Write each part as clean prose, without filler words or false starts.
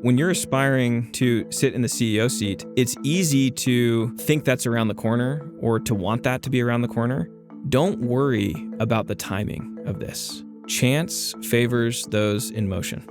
When you're aspiring to sit in the CEO seat, it's easy to think that's around the corner or to want that to be around the corner. Don't worry about the timing of this. Chance favors those in motion.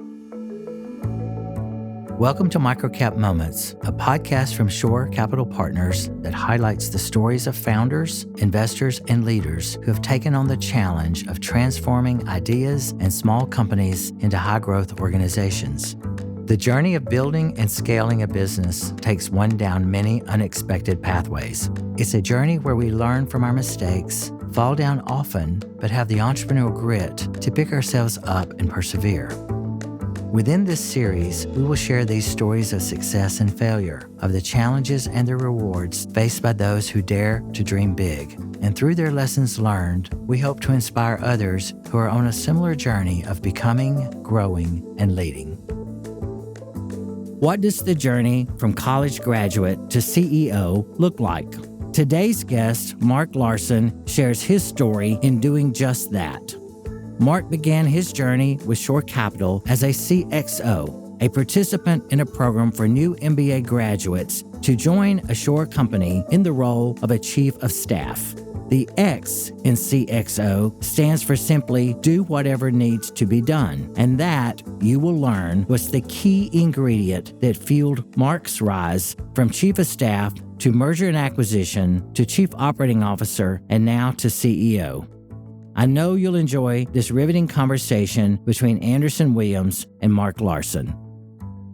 Welcome to Microcap Moments, a podcast from Shore Capital Partners that highlights the stories of founders, investors, and leaders who have taken on the challenge of transforming ideas and small companies into high-growth organizations. The journey of building and scaling a business takes one down many unexpected pathways. It's a journey where we learn from our mistakes, fall down often, but have the entrepreneurial grit to pick ourselves up and persevere. Within this series, we will share these stories of success and failure, of the challenges and the rewards faced by those who dare to dream big. And through their lessons learned, we hope to inspire others who are on a similar journey of becoming, growing, and leading. What does the journey from college graduate to CEO look like? Today's guest, Mark Larsen, shares his story in doing just that. Mark began his journey with Shore Capital as a CXO, a participant in a program for new MBA graduates to join a Shore company in the role of a chief of staff. The X in CXO stands for simply do whatever needs to be done, and that, you will learn, was the key ingredient that fueled Mark's rise from chief of staff to merger and acquisition to chief operating officer and now to CEO. I know you'll enjoy this riveting conversation between Anderson Williams and Mark Larsen.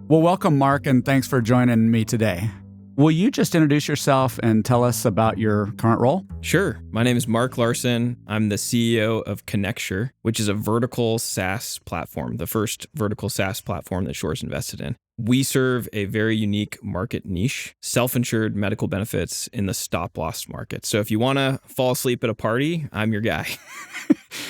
Well, welcome, Mark, and thanks for joining me today. Will you just introduce yourself and tell us about your current role? Sure. My name is Mark Larsen. I'm the CEO of Connexure, which is a vertical SaaS platform, the first vertical SaaS platform that Shore's invested in. We serve a very unique market niche, self-insured medical benefits in the stop-loss market. So if you want to fall asleep at a party, I'm your guy.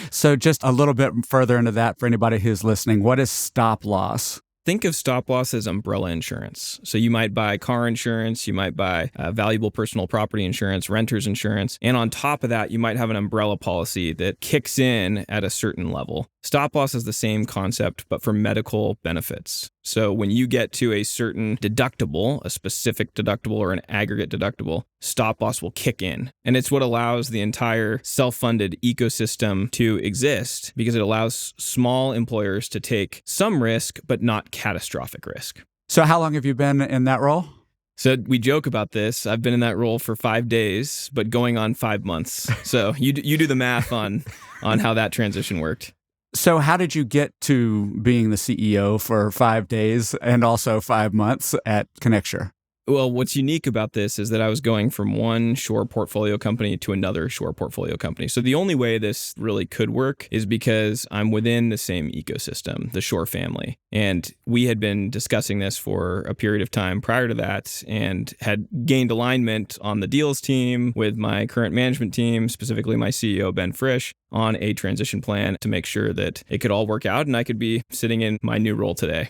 So just a little bit further into that for anybody who's listening, what is stop-loss? Think of stop-loss as umbrella insurance. So you might buy car insurance, you might buy valuable personal property insurance, renter's insurance, and on top of that, you might have an umbrella policy that kicks in at a certain level. Stop-loss is the same concept, but for medical benefits. So when you get to a certain deductible, a specific deductible or an aggregate deductible, stop-loss will kick in. And it's what allows the entire self-funded ecosystem to exist because it allows small employers to take some risk, but not catastrophic risk. So how long have you been in that role? So we joke about this. I've been in that role for 5 days, but going on 5 months. So you do the math on how that transition worked. So how did you get to being the CEO for 5 days and also 5 months at Connexure? Well, what's unique about this is that I was going from one Shore portfolio company to another Shore portfolio company. So the only way this really could work is because I'm within the same ecosystem, the Shore family. And we had been discussing this for a period of time prior to that and had gained alignment on the deals team with my current management team, specifically my CEO, Ben Frisch, on a transition plan to make sure that it could all work out and I could be sitting in my new role today.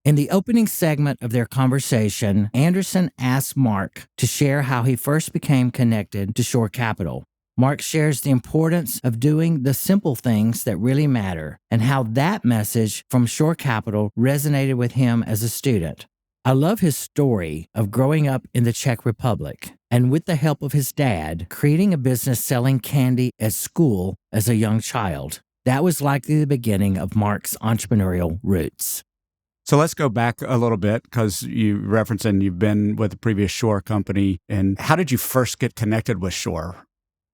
In the opening segment of their conversation, Anderson asked Mark to share how he first became connected to Shore Capital. Mark shares the importance of doing the simple things that really matter and how that message from Shore Capital resonated with him as a student. I love his story of growing up in the Czech Republic and with the help of his dad, creating a business selling candy at school as a young child. That was likely the beginning of Mark's entrepreneurial roots. So let's go back a little bit because you referencing you've been with the previous Shore company. And how did you first get connected with Shore?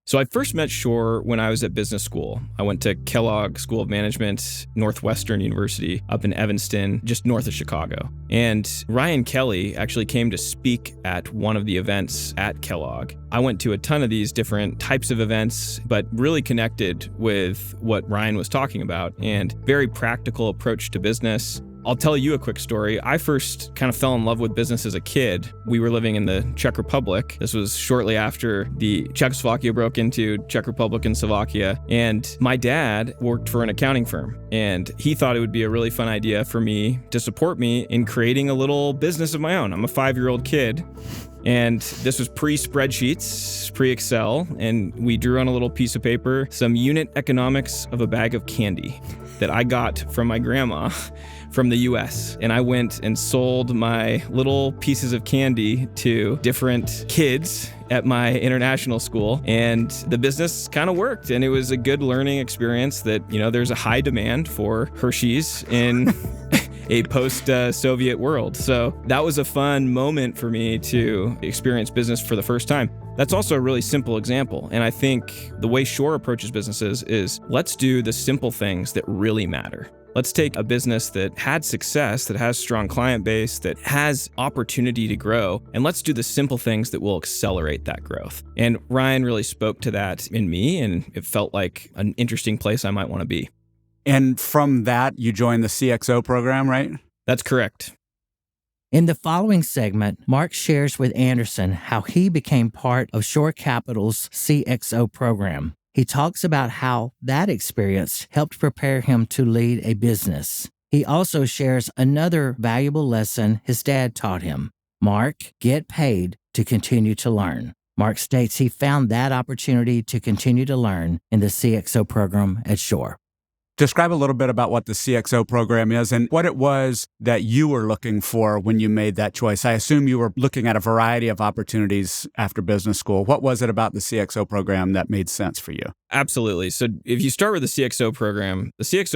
So I first met Shore when I was at business school. I went to Kellogg School of Management, Northwestern University up in Evanston, just north of Chicago. And Ryan Kelly actually came to speak at one of the events at Kellogg. I went to a ton of these different types of events, but really connected with what Ryan was talking about and very practical approach to business. I'll tell you a quick story. I first kind of fell in love with business as a kid. We were living in the Czech Republic. This was shortly after the Czechoslovakia broke into Czech Republic and Slovakia. And my dad worked for an accounting firm. And he thought it would be a really fun idea for me to support me in creating a little business of my own. I'm a 5-year-old kid. And this was pre-spreadsheets, pre-Excel, and we drew on a little piece of paper some unit economics of a bag of candy. that I got from my grandma from the US. And I went and sold my little pieces of candy to different kids at my international school. And the business kind of worked. And it was a good learning experience that, there's a high demand for Hershey's in a post-Soviet world. So that was a fun moment for me to experience business for the first time. That's also a really simple example. And I think the way Shore approaches businesses is let's do the simple things that really matter. Let's take a business that had success, that has strong client base, that has opportunity to grow, and let's do the simple things that will accelerate that growth. And Ryan really spoke to that in me, and it felt like an interesting place I might want to be. And from that, you joined the CXO program, right? That's correct. In the following segment, Mark shares with Anderson how he became part of Shore Capital's CXO program. He talks about how that experience helped prepare him to lead a business. He also shares another valuable lesson his dad taught him. Mark, get paid to continue to learn. Mark states he found that opportunity to continue to learn in the CXO program at Shore. Describe a little bit about what the CXO program is and what it was that you were looking for when you made that choice. I assume you were looking at a variety of opportunities after business school. What was it about the CXO program that made sense for you? Absolutely. So if you start with the CXO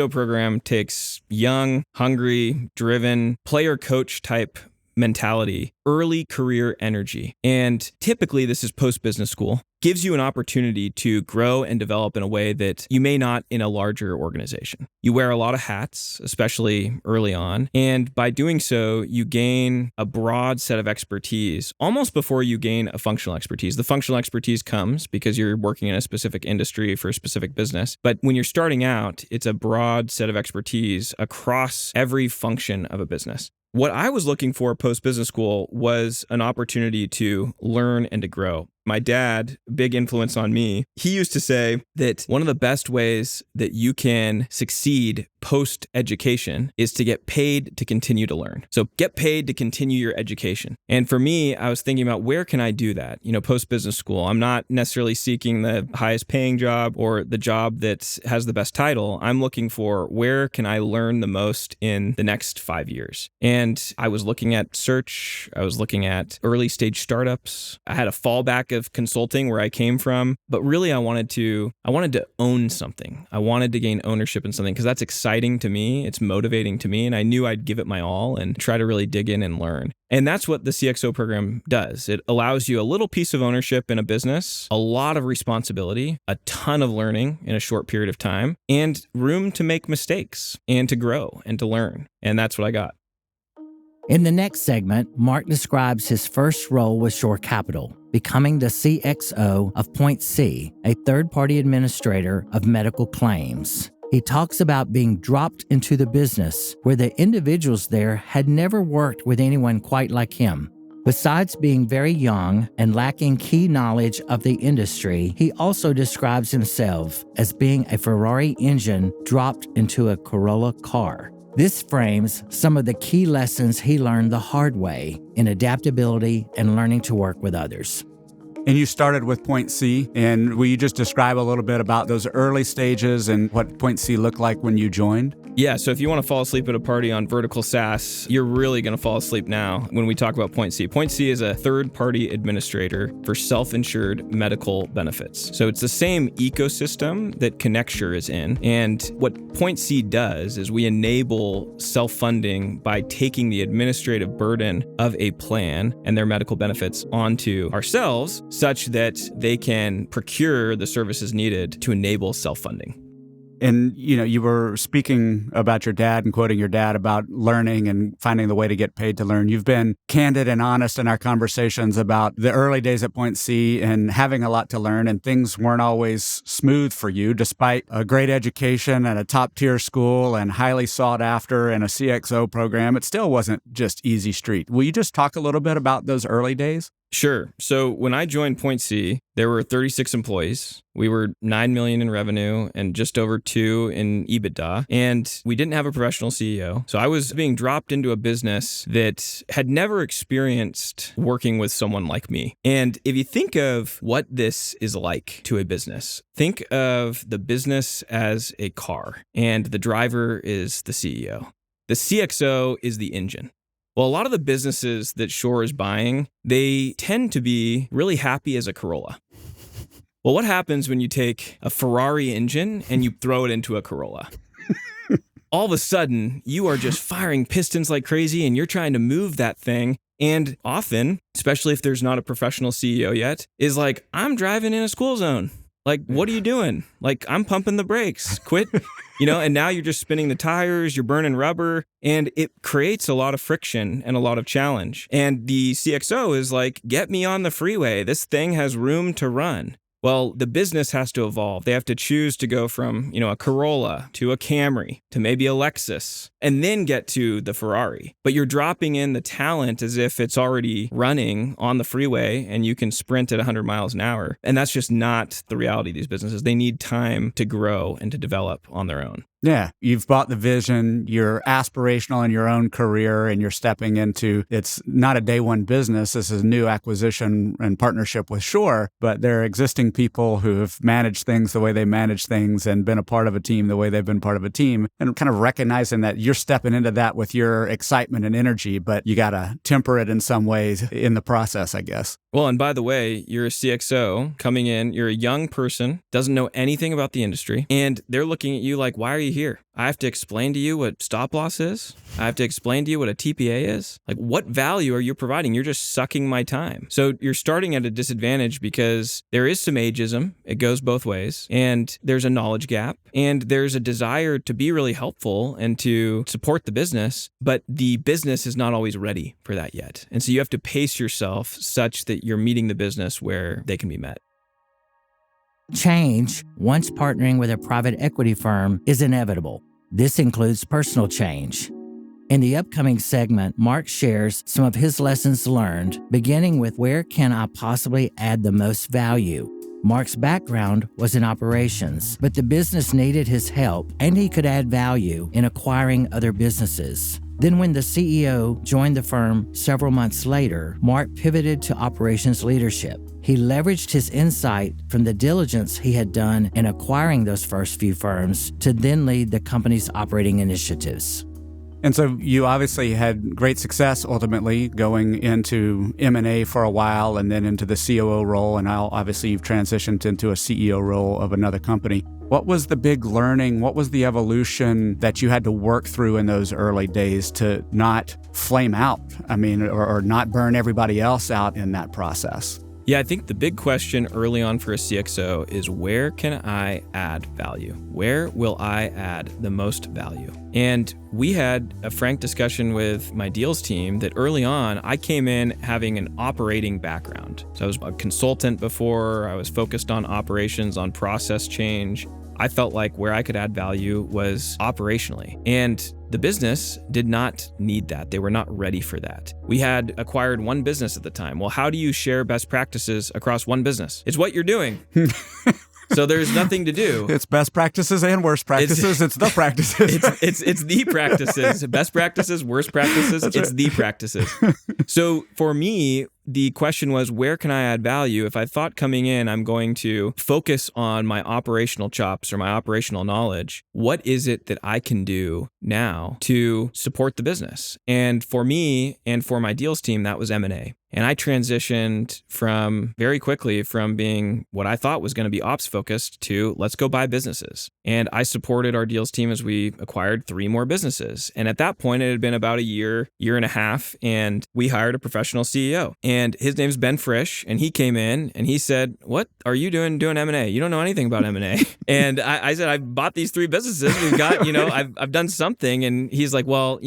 program takes young, hungry, driven, player coach type mentality, early career energy. And typically this is post-business school, gives you an opportunity to grow and develop in a way that you may not in a larger organization. You wear a lot of hats, especially early on. And by doing so, you gain a broad set of expertise almost before you gain a functional expertise. The functional expertise comes because you're working in a specific industry for a specific business. But when you're starting out, it's a broad set of expertise across every function of a business. What I was looking for post-business school was an opportunity to learn and to grow. My dad, big influence on me, he used to say that one of the best ways that you can succeed post-education is to get paid to continue to learn. So get paid to continue your education. And for me, I was thinking about where can I do that? Post-business school, I'm not necessarily seeking the highest paying job or the job that has the best title. I'm looking for where can I learn the most in the next 5 years? And I was looking at search. I was looking at early stage startups. I had a fallback of consulting where I came from, but really I wanted to own something. I wanted to gain ownership in something because that's exciting to me. It's motivating to me. And I knew I'd give it my all and try to really dig in and learn. And that's what the CXO program does. It allows you a little piece of ownership in a business, a lot of responsibility, a ton of learning in a short period of time, and room to make mistakes and to grow and to learn. And that's what I got. In the next segment, Mark describes his first role with Shore Capital, becoming the CXO of Point C, a third-party administrator of medical claims. He talks about being dropped into the business where the individuals there had never worked with anyone quite like him. Besides being very young and lacking key knowledge of the industry, he also describes himself as being a Ferrari engine dropped into a Corolla car. This frames some of the key lessons he learned the hard way in adaptability and learning to work with others. And you started with Point C, and will you just describe a little bit about those early stages and what Point C looked like when you joined? Yeah, so if you want to fall asleep at a party on vertical SaaS, you're really going to fall asleep now when we talk about Point C. Point C is a third-party administrator for self-insured medical benefits. So it's the same ecosystem that Connexure is in. And what Point C does is we enable self-funding by taking the administrative burden of a plan and their medical benefits onto ourselves such that they can procure the services needed to enable self-funding. And, you were speaking about your dad and quoting your dad about learning and finding the way to get paid to learn. You've been candid and honest in our conversations about the early days at Point C and having a lot to learn, and things weren't always smooth for you, despite a great education and a top-tier school and highly sought after and a CXO program. It still wasn't just easy street. Will you just talk a little bit about those early days? Sure. So when I joined Point C, there were 36 employees. We were 9 million in revenue and just over 2 in EBITDA. And we didn't have a professional CEO. So I was being dropped into a business that had never experienced working with someone like me. And if you think of what this is like to a business, think of the business as a car and the driver is the CEO. The CXO is the engine. Well, a lot of the businesses that Shore is buying, they tend to be really happy as a Corolla. Well, what happens when you take a Ferrari engine and you throw it into a Corolla? All of a sudden, you are just firing pistons like crazy and you're trying to move that thing. And often, especially if there's not a professional CEO yet, is like, I'm driving in a school zone. Like, what are you doing? Like, I'm pumping the brakes. Quit. And now you're just spinning the tires, you're burning rubber, and it creates a lot of friction and a lot of challenge. And the CXO is like, get me on the freeway. This thing has room to run. Well, the business has to evolve. They have to choose to go from, a Corolla to a Camry to maybe a Lexus and then get to the Ferrari. But you're dropping in the talent as if it's already running on the freeway and you can sprint at 100 miles an hour. And that's just not the reality of these businesses. They need time to grow and to develop on their own. Yeah, you've bought the vision, you're aspirational in your own career, and you're stepping into, it's not a day one business, this is a new acquisition and partnership with Shore, but there are existing people who have managed things the way they manage things and been a part of a team the way they've been part of a team, and kind of recognizing that you're stepping into that with your excitement and energy, but you got to temper it in some ways in the process, I guess. Well, and by the way, you're a CXO coming in, you're a young person, doesn't know anything about the industry, and they're looking at you like, why are you here? I have to explain to you what stop loss is. I have to explain to you what a TPA is. Like, what value are you providing? You're just sucking my time. So you're starting at a disadvantage because there is some ageism. It goes both ways. And there's a knowledge gap. And there's a desire to be really helpful and to support the business. But the business is not always ready for that yet. And so you have to pace yourself such that you're meeting the business where they can be met. Change, once partnering with a private equity firm, is inevitable. This includes personal change. In the upcoming segment, Mark shares some of his lessons learned, beginning with where can I possibly add the most value. Mark's background was in operations, but the business needed his help and he could add value in acquiring other businesses. Then when the CEO joined the firm several months later, Mark pivoted to operations leadership. He leveraged his insight from the diligence he had done in acquiring those first few firms to then lead the company's operating initiatives. And so you obviously had great success ultimately going into M&A for a while and then into the COO role. And now obviously you've transitioned into a CEO role of another company. What was the big learning? What was the evolution that you had to work through in those early days to not flame out? Or not burn everybody else out in that process? Yeah, I think the big question early on for a CXO is, where can I add value? Where will I add the most value? And we had a frank discussion with my deals team that early on, I came in having an operating background. So I was a consultant before, I was focused on operations, on process change. I felt like where I could add value was operationally. And the business did not need that. They were not ready for that. We had acquired one business at the time. Well, how do you share best practices across one business? It's what you're doing. So there's nothing to do. It's best practices and worst practices. It's the practices. It's the practices. Best practices, worst practices. That's it's right. The practices. So for me, the question was, where can I add value? If I thought coming in, I'm going to focus on my operational chops or my operational knowledge, what is it that I can do now to support the business? And for me and for my deals team, that was M&A. And I transitioned very quickly from being what I thought was going to be ops focused to let's go buy businesses. And I supported our deals team as we acquired 3 more businesses. And at that point, it had been about a year and a half, and we hired a professional CEO. And his name's Ben Frisch, and he came in and he said, "What are you doing M&A? You don't know anything about M&A." And I said, "I bought these 3 businesses. We've got, I've done something." And he's like, "Well,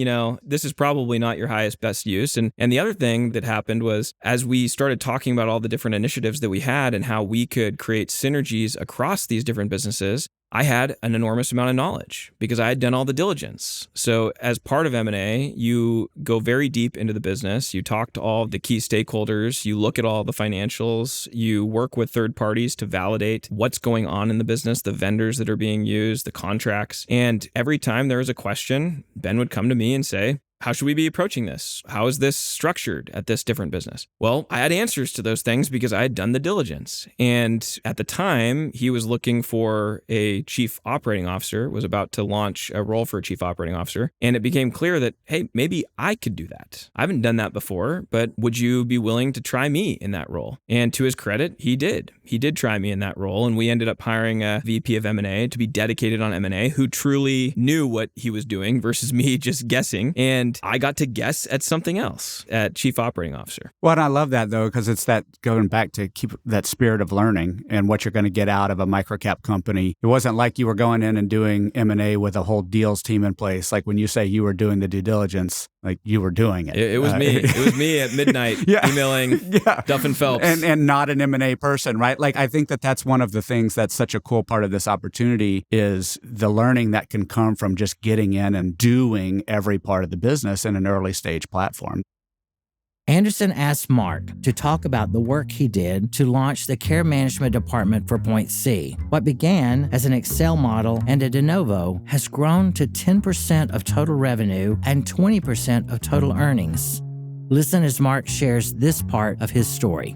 this is probably not your highest best use." And the other thing that happened was, as we started talking about all the different initiatives that we had and how we could create synergies across these different businesses, I had an enormous amount of knowledge because I had done all the diligence. So as part of M&A, you go very deep into the business. You talk to all the key stakeholders. You look at all the financials. You work with third parties to validate what's going on in the business, the vendors that are being used, the contracts. And every time there was a question, Ben would come to me and say, how should we be approaching this? How is this structured at this different business? Well, I had answers to those things because I had done the diligence. And at the time, he was looking for a chief operating officer, was about to launch a role for a chief operating officer. And it became clear that, hey, maybe I could do that. I haven't done that before, but would you be willing to try me in that role? And to his credit, he did. He did try me in that role. And we ended up hiring a VP of M&A to be dedicated on M&A who truly knew what he was doing versus me just guessing. And I got to guess at something else at Chief Operating Officer. Well, and I love that, though, because it's that going back to keep that spirit of learning and what you're going to get out of a microcap company. It wasn't like you were going in and doing M&A with a whole deals team in place. Like when you say you were doing the due diligence, like you were doing it. It was me. It was me at midnight emailing Duff and Phelps. And not an M&A person, right? Like I think that that's one of the things that's such a cool part of this opportunity is the learning that can come from just getting in and doing every part of the business in an early stage platform. Anderson asked Mark to talk about the work he did to launch the care management department for Point C. What began as an Excel model and a de novo has grown to 10% of total revenue and 20% of total earnings. Listen as Mark shares this part of his story.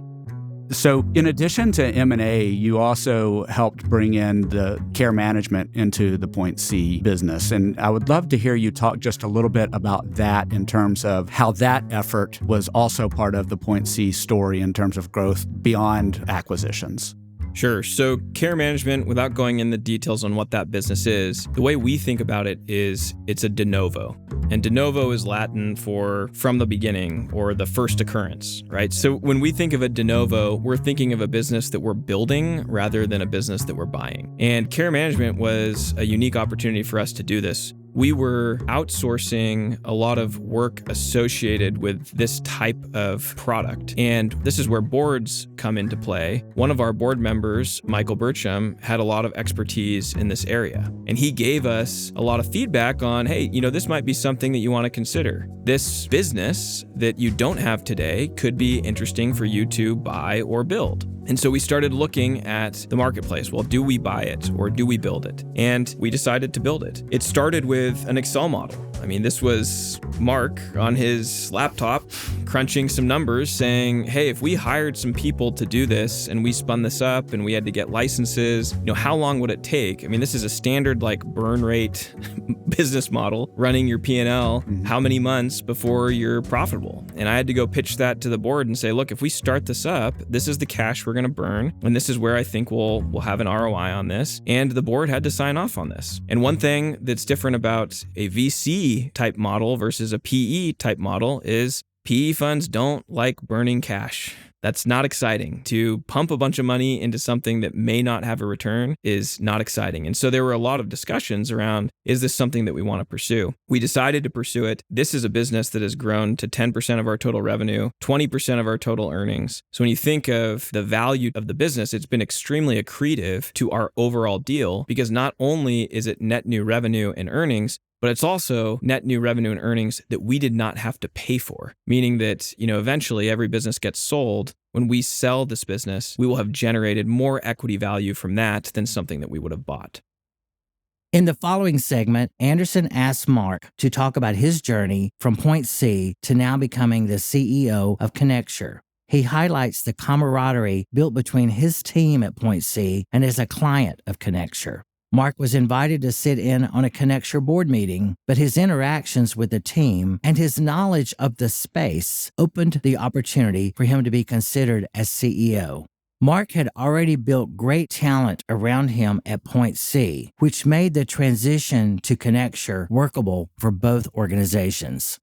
So in addition to M&A, you also helped bring in the care management into the Point C business. And I would love to hear you talk just a little bit about that in terms of how that effort was also part of the Point C story in terms of growth beyond acquisitions. Sure. So care management, without going in the details on what that business is, the way we think about it is it's a de novo. And de novo is Latin for from the beginning or the first occurrence, right? So when we think of a de novo, we're thinking of a business that we're building rather than a business that we're buying. And care management was a unique opportunity for us to do this. We were outsourcing a lot of work associated with this type of product. And this is where boards come into play. One of our board members, Michael Burcham, had a lot of expertise in this area. And he gave us a lot of feedback on, hey, this might be something that you want to consider. This business that you don't have today could be interesting for you to buy or build. And so we started looking at the marketplace. Well, do we buy it or do we build it? And we decided to build it. It started with an Excel model. I mean, this was Mark on his laptop crunching some numbers saying, hey, if we hired some people to do this and we spun this up and we had to get licenses, how long would it take? I mean, this is a standard like burn rate business model, running your P&L, how many months before you're profitable? And I had to go pitch that to the board and say, look, if we start this up, this is the cash we're going to burn. And this is where I think we'll have an ROI on this. And the board had to sign off on this. And one thing that's different about a VC type model versus a PE type model is PE funds don't like burning cash. That's not exciting. To pump a bunch of money into something that may not have a return is not exciting. And so there were a lot of discussions around, is this something that we want to pursue? We decided to pursue it. This is a business that has grown to 10% of our total revenue, 20% of our total earnings. So when you think of the value of the business, it's been extremely accretive to our overall deal because not only is it net new revenue and earnings, but it's also net new revenue and earnings that we did not have to pay for, meaning that, eventually every business gets sold. When we sell this business, we will have generated more equity value from that than something that we would have bought. In the following segment, Anderson asks Mark to talk about his journey from Point C to now becoming the CEO of Connexure. He highlights the camaraderie built between his team at Point C and as a client of Connexure. Mark was invited to sit in on a Connexure board meeting, but his interactions with the team and his knowledge of the space opened the opportunity for him to be considered as CEO. Mark had already built great talent around him at Point C, which made the transition to Connexure workable for both organizations.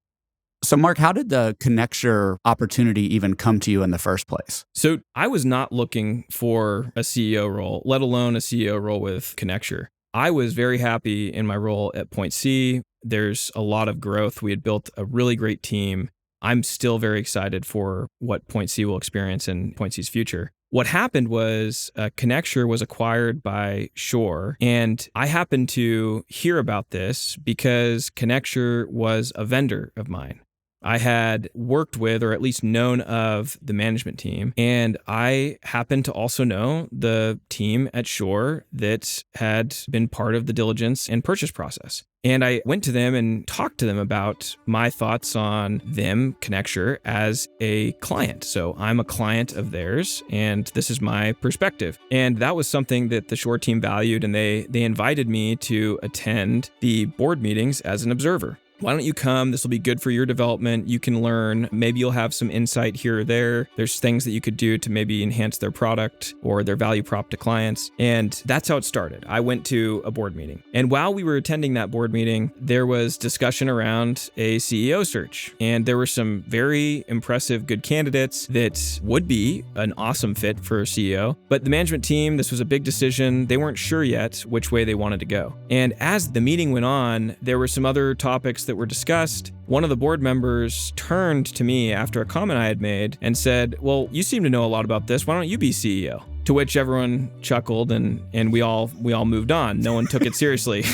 So, Mark, how did the Connexure opportunity even come to you in the first place? So I was not looking for a CEO role, let alone a CEO role with Connexure. I was very happy in my role at Point C. There's a lot of growth. We had built a really great team. I'm still very excited for what Point C will experience in Point C's future. What happened was Connexure was acquired by Shore, and I happened to hear about this because Connexure was a vendor of mine. I had worked with, or at least known of, the management team, and I happened to also know the team at Shore that had been part of the diligence and purchase process. And I went to them and talked to them about my thoughts on them, Connexure, as a client. So I'm a client of theirs, and this is my perspective. And that was something that the Shore team valued, and they invited me to attend the board meetings as an observer. Why don't you come? This will be good for your development. You can learn. Maybe you'll have some insight here or there. There's things that you could do to maybe enhance their product or their value prop to clients. And that's how it started. I went to a board meeting. And while we were attending that board meeting, there was discussion around a CEO search. And there were some very impressive, good candidates that would be an awesome fit for a CEO. But the management team, this was a big decision. They weren't sure yet which way they wanted to go. And as the meeting went on, there were some other topics that were discussed. One of the board members turned to me after a comment I had made and said, "Well, you seem to know a lot about this. Why don't you be CEO?" To which everyone chuckled and we all moved on. No one took it seriously.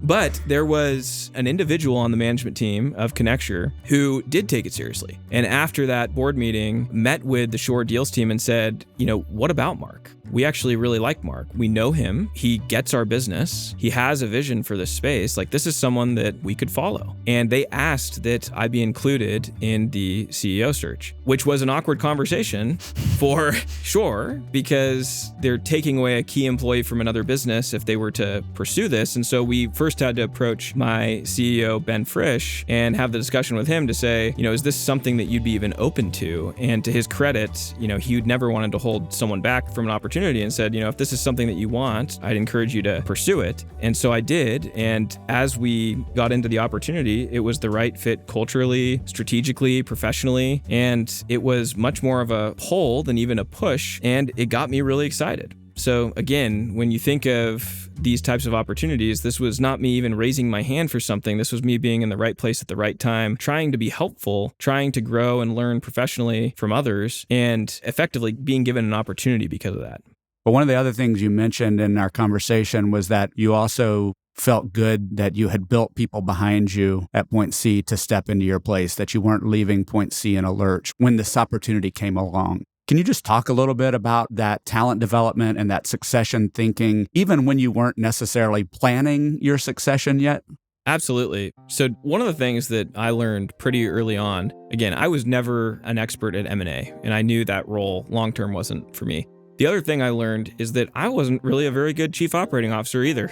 But there was an individual on the management team of Connexure who did take it seriously. And after that board meeting, met with the Shore Deals team and said, what about Mark? We actually really like Mark. We know him. He gets our business. He has a vision for this space. Like, this is someone that we could follow. And they asked that I be included in the CEO search, which was an awkward conversation for Shore because they're taking away a key employee from another business if they were to pursue this. And so we first had to approach my CEO, Ben Frisch, and have the discussion with him to say, is this something that you'd be even open to? And to his credit, he'd never wanted to hold someone back from an opportunity and said, if this is something that you want, I'd encourage you to pursue it. And so I did. And as we got into the opportunity, it was the right fit culturally, strategically, professionally. And it was much more of a pull than even a push. And it got me really excited. So again, when you think of these types of opportunities, this was not me even raising my hand for something. This was me being in the right place at the right time, trying to be helpful, trying to grow and learn professionally from others, and effectively being given an opportunity because of that. But one of the other things you mentioned in our conversation was that you also felt good that you had built people behind you at Point C to step into your place, that you weren't leaving Point C in a lurch when this opportunity came along. Can you just talk a little bit about that talent development and that succession thinking, even when you weren't necessarily planning your succession yet? Absolutely. So one of the things that I learned pretty early on, again, I was never an expert at M&A, and I knew that role long-term wasn't for me. The other thing I learned is that I wasn't really a very good chief operating officer either.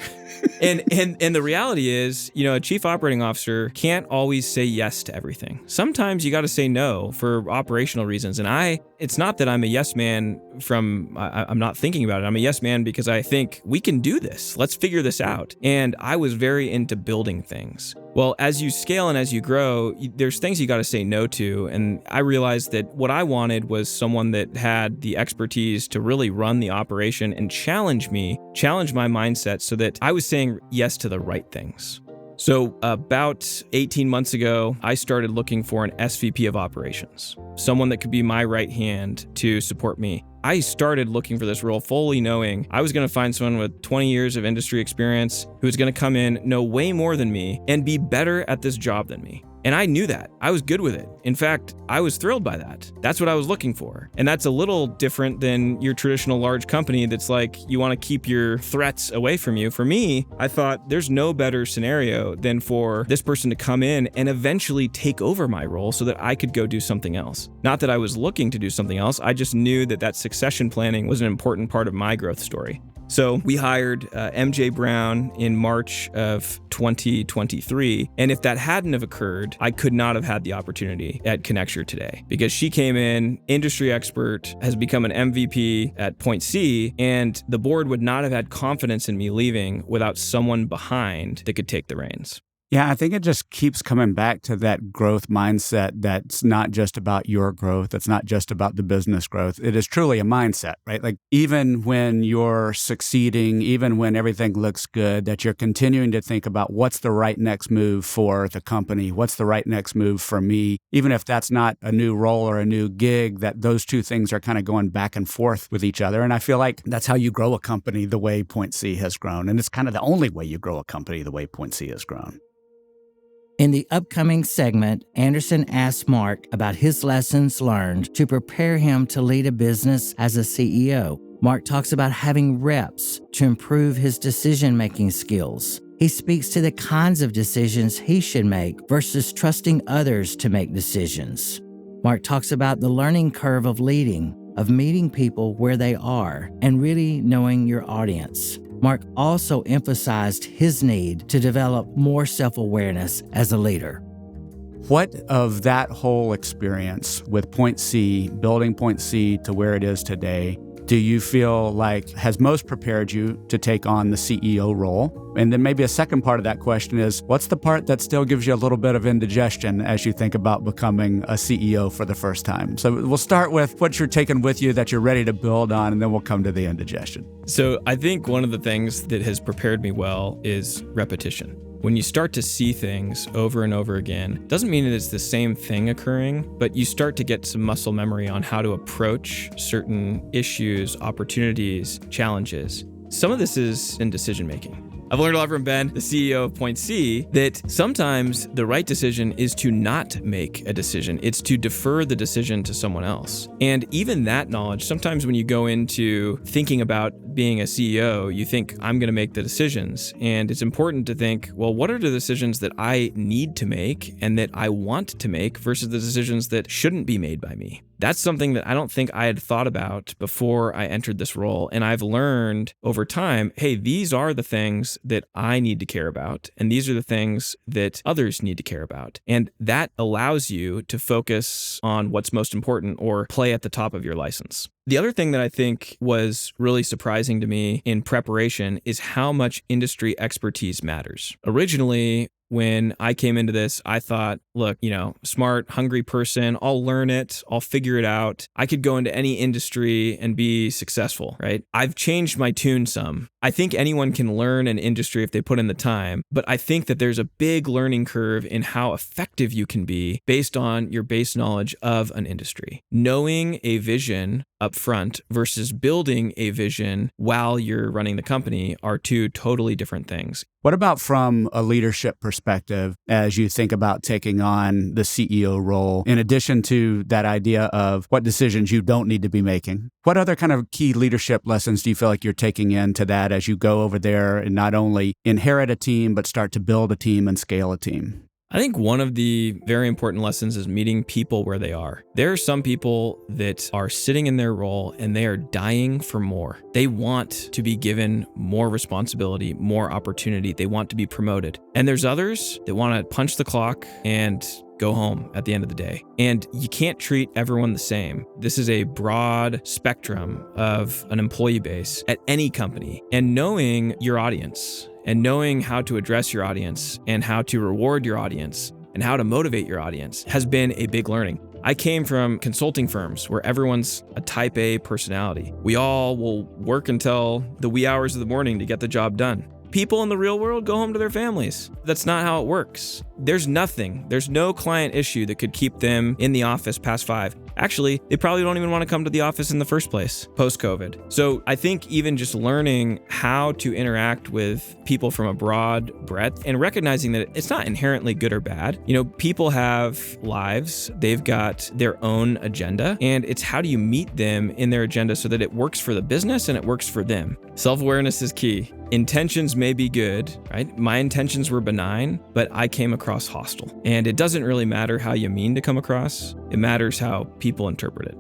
and the reality is, a chief operating officer can't always say yes to everything. Sometimes you got to say no for operational reasons. And it's not that I'm a yes man I'm not thinking about it. I'm a yes man because I think we can do this. Let's figure this out. And I was very into building things. Well, as you scale and as you grow, there's things you got to say no to. And I realized that what I wanted was someone that had the expertise to really run the operation and challenge my mindset so that I was saying yes to the right things. So about 18 months ago, I started looking for an SVP of operations, someone that could be my right hand to support me. I started looking for this role fully knowing I was going to find someone with 20 years of industry experience who was going to come in, know way more than me, and be better at this job than me. And I knew that. I was good with it. In fact, I was thrilled by that. That's what I was looking for. And that's a little different than your traditional large company that's like, you want to keep your threats away from you. For me, I thought there's no better scenario than for this person to come in and eventually take over my role so that I could go do something else. Not that I was looking to do something else. I just knew that succession planning was an important part of my growth story. So we hired MJ Brown in March of 2023. And if that hadn't have occurred, I could not have had the opportunity at Connexure today because she came in, industry expert, has become an MVP at Point C, and the board would not have had confidence in me leaving without someone behind that could take the reins. Yeah, I think it just keeps coming back to that growth mindset that's not just about your growth. It's not just about the business growth. It is truly a mindset, right? Like even when you're succeeding, even when everything looks good, that you're continuing to think about what's the right next move for the company? What's the right next move for me? Even if that's not a new role or a new gig, that those two things are kind of going back and forth with each other. And I feel like that's how you grow a company the way Point C has grown. And it's kind of the only way you grow a company the way Point C has grown. In the upcoming segment, Anderson asks Mark about his lessons learned to prepare him to lead a business as a CEO. Mark talks about having reps to improve his decision-making skills. He speaks to the kinds of decisions he should make versus trusting others to make decisions. Mark talks about the learning curve of leading, of meeting people where they are, and really knowing your audience. Mark also emphasized his need to develop more self-awareness as a leader. What of that whole experience with Point C, building Point C to where it is today, do you feel like has most prepared you to take on the CEO role? And then maybe a second part of that question is, what's the part that still gives you a little bit of indigestion as you think about becoming a CEO for the first time? So we'll start with what you're taking with you that you're ready to build on, and then we'll come to the indigestion. So I think one of the things that has prepared me well is repetition. When you start to see things over and over again, doesn't mean that it's the same thing occurring, but you start to get some muscle memory on how to approach certain issues, opportunities, challenges. Some of this is in decision making. I've learned a lot from Ben, the CEO of Point C, that sometimes the right decision is to not make a decision. It's to defer the decision to someone else. And even that knowledge, sometimes when you go into thinking about being a CEO, you think, I'm going to make the decisions. And it's important to think, well, what are the decisions that I need to make and that I want to make versus the decisions that shouldn't be made by me? That's something that I don't think I had thought about before I entered this role. And I've learned over time, hey, these are the things that I need to care about. And these are the things that others need to care about. And that allows you to focus on what's most important or play at the top of your license. The other thing that I think was really surprising to me in preparation is how much industry expertise matters. Originally, when I came into this, I thought, look, smart, hungry person, I'll learn it, I'll figure it out. I could go into any industry and be successful, right? I've changed my tune some. I think anyone can learn an industry if they put in the time, but I think that there's a big learning curve in how effective you can be based on your base knowledge of an industry. Knowing a vision up front versus building a vision while you're running the company are two totally different things. What about from a leadership perspective as you think about taking on the CEO role, in addition to that idea of what decisions you don't need to be making? What other kind of key leadership lessons do you feel like you're taking into that as you go over there and not only inherit a team, but start to build a team and scale a team? I think one of the very important lessons is meeting people where they are. There are some people that are sitting in their role and they are dying for more. They want to be given more responsibility, more opportunity. They want to be promoted. And there's others that want to punch the clock and go home at the end of the day. And you can't treat everyone the same. This is a broad spectrum of an employee base at any company. And knowing your audience and knowing how to address your audience and how to reward your audience and how to motivate your audience has been a big learning. I came from consulting firms where everyone's a type A personality. We all will work until the wee hours of the morning to get the job done. People in the real world go home to their families. That's not how it works. There's no client issue that could keep them in the office past 5. Actually, they probably don't even want to come to the office in the first place post-COVID. So I think even just learning how to interact with people from a broad breadth and recognizing that it's not inherently good or bad. People have lives, they've got their own agenda, and it's how do you meet them in their agenda so that it works for the business and it works for them. Self-awareness is key. Intentions may be good, right? My intentions were benign, but I came across hostile. And it doesn't really matter how you mean to come across. It matters how people interpret it.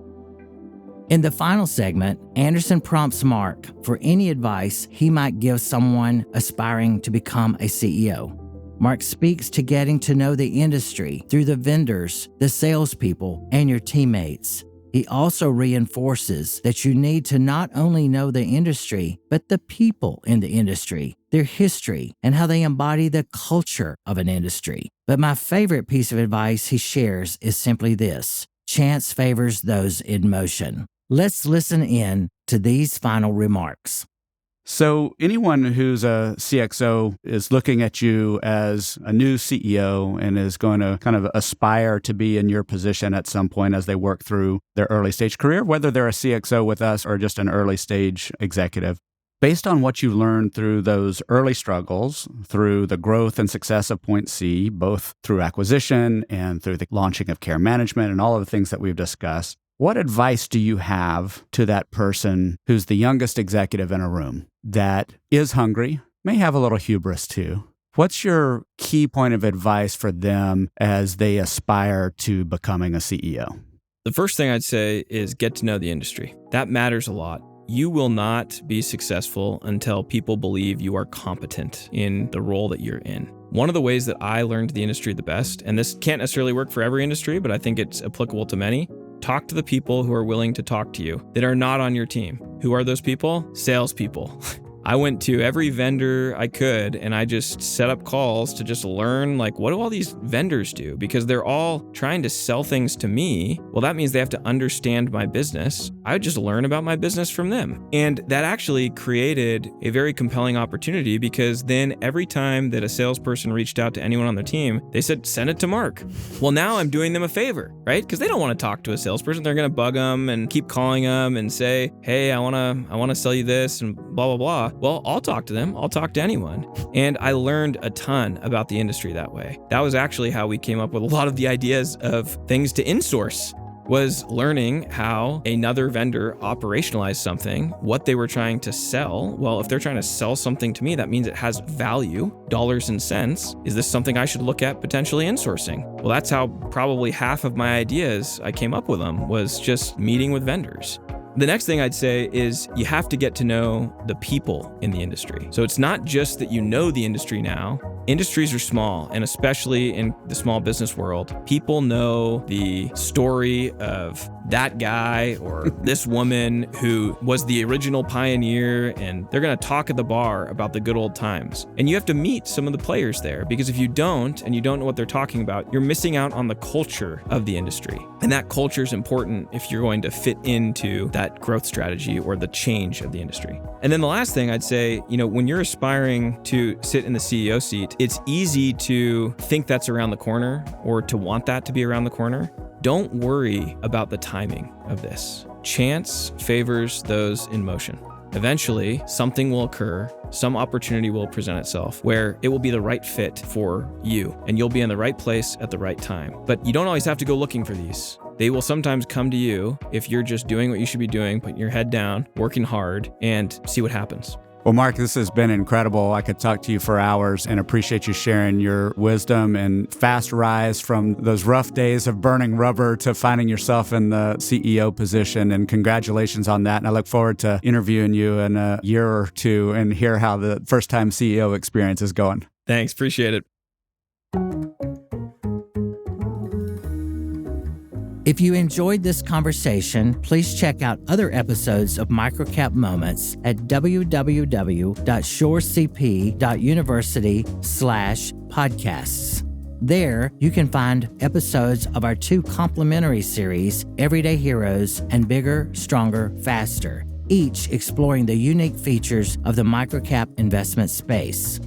In the final segment, Anderson prompts Mark for any advice he might give someone aspiring to become a CEO. Mark speaks to getting to know the industry through the vendors, the salespeople, and your teammates. He also reinforces that you need to not only know the industry, but the people in the industry, their history, and how they embody the culture of an industry. But my favorite piece of advice he shares is simply this: chance favors those in motion. Let's listen in to these final remarks. So anyone who's a CXO is looking at you as a new CEO and is going to kind of aspire to be in your position at some point as they work through their early stage career, whether they're a CXO with us or just an early stage executive. Based on what you learned through those early struggles, through the growth and success of Point C, both through acquisition and through the launching of care management and all of the things that we've discussed, what advice do you have to that person who's the youngest executive in a room that is hungry, may have a little hubris too? What's your key point of advice for them as they aspire to becoming a CEO? The first thing I'd say is get to know the industry. That matters a lot. You will not be successful until people believe you are competent in the role that you're in. One of the ways that I learned the industry the best, and this can't necessarily work for every industry, but I think it's applicable to many, talk to the people who are willing to talk to you that are not on your team. Who are those people? Salespeople. I went to every vendor I could and I just set up calls to just learn, like, what do all these vendors do? Because they're all trying to sell things to me. Well, that means they have to understand my business. I would just learn about my business from them. And that actually created a very compelling opportunity, because then every time that a salesperson reached out to anyone on their team, they said, send it to Mark. Well, now I'm doing them a favor, right? Because they don't want to talk to a salesperson. They're going to bug them and keep calling them and say, hey, I want to sell you this and blah, blah, blah. Well, I'll talk to them. I'll talk to anyone. And I learned a ton about the industry that way. That was actually how we came up with a lot of the ideas of things to insource, was learning how another vendor operationalized something, what they were trying to sell. Well, if they're trying to sell something to me, that means it has value, dollars and cents. Is this something I should look at potentially insourcing? Well, that's how probably half of my ideas, I came up with them, was just meeting with vendors. The next thing I'd say is you have to get to know the people in the industry. So it's not just that you know the industry now. Industries are small, and especially in the small business world, people know the story of that guy or this woman who was the original pioneer, and they're going to talk at the bar about the good old times. And you have to meet some of the players there, because if you don't, and you don't know what they're talking about, you're missing out on the culture of the industry. And that culture is important if you're going to fit into that growth strategy or the change of the industry. And then the last thing I'd say, when you're aspiring to sit in the CEO seat, it's easy to think that's around the corner or to want that to be around the corner. Don't worry about the timing of this. Chance favors those in motion. Eventually, something will occur, some opportunity will present itself where it will be the right fit for you, and you'll be in the right place at the right time. But you don't always have to go looking for these. They will sometimes come to you if you're just doing what you should be doing, putting your head down, working hard, and see what happens. Well, Mark, this has been incredible. I could talk to you for hours, and appreciate you sharing your wisdom and fast rise from those rough days of burning rubber to finding yourself in the CEO position. And congratulations on that. And I look forward to interviewing you in a year or two and hear how the first-time CEO experience is going. Thanks. Appreciate it. If you enjoyed this conversation, please check out other episodes of Microcap Moments at www.shorecp.university/podcasts. There, you can find episodes of our two complementary series, Everyday Heroes and Bigger, Stronger, Faster, each exploring the unique features of the microcap investment space.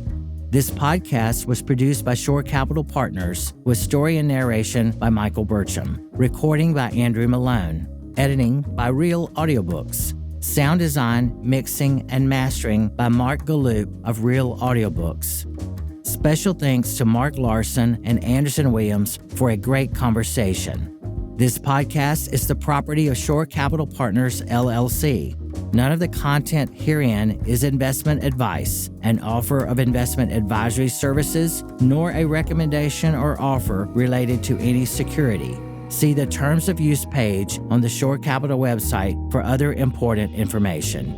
This podcast was produced by Shore Capital Partners with story and narration by Michael Burcham, recording by Andrew Malone, editing by Real Audiobooks, sound design, mixing, and mastering by Mark Galloop of Real Audiobooks. Special thanks to Mark Larsen and Anderson Williams for a great conversation. This podcast is the property of Shore Capital Partners, LLC. None of the content herein is investment advice, an offer of investment advisory services, nor a recommendation or offer related to any security. See the Terms of Use page on the Shore Capital website for other important information.